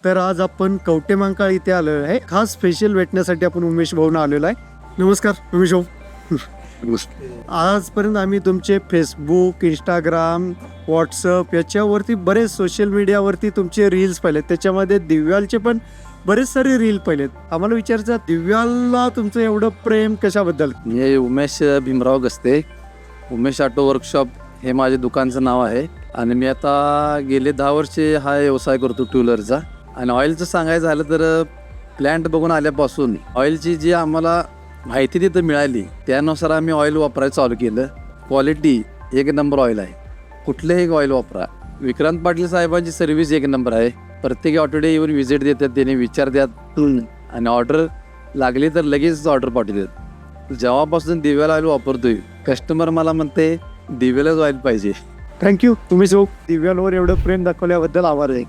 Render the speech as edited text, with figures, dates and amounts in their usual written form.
तर आज आपण कवटेमहांकाळ इथे आलेलो आहे. खास स्पेशल भेटण्यासाठी आपण उमेश भाऊंना आलेलो आहे. नमस्कार उमेश भाऊ. आजपर्यंत आम्ही तुमचे फेसबुक, इंस्टाग्राम, व्हॉट्सअप याच्यावरती बरेच सोशल मीडियावरती तुमचे रील्स पाहिलेत. त्याच्यामध्ये दिव्यालचे पण बरेच सारे रील पाहिलेत. आम्हाला विचारायचं, दिव्याला तुमचं एवढं प्रेम कशाबद्दल? मी उमेश भीमराव गस्ते. उमेश ऑटो वर्कशॉप हे माझे दुकानचं नाव आहे आणि मी आता गेले 10 वर्षे हा व्यवसाय करतो टू व्हीलरचा. आणि ऑइलचं सांगायचं झालं तर प्लॅन्ट बघून आल्यापासून ऑइलची जी आम्हाला माहिती तिथं मिळाली त्यानुसार आम्ही ऑइल वापरायला चालू केलं. क्वालिटी एक नंबर ऑइल आहे. कुठलंही ऑइल वापरा. विक्रांत पाटील साहेबांची सर्व्हिस एक नंबर आहे. प्रत्येक ऑटोडे येऊन व्हिजिट देतात, त्याने विचारतात आणि ऑर्डर लागली तर लगेच ऑर्डर पाठवतात. जेव्हापासून दिव्याला ऑइल वापरतोय कस्टमर मला म्हणते दिव्यालाच ऑइल पाहिजे. थँक्यू उमेश भाऊ, दिव्यावर एवढं प्रेम दाखवल्याबद्दल आभार आहे.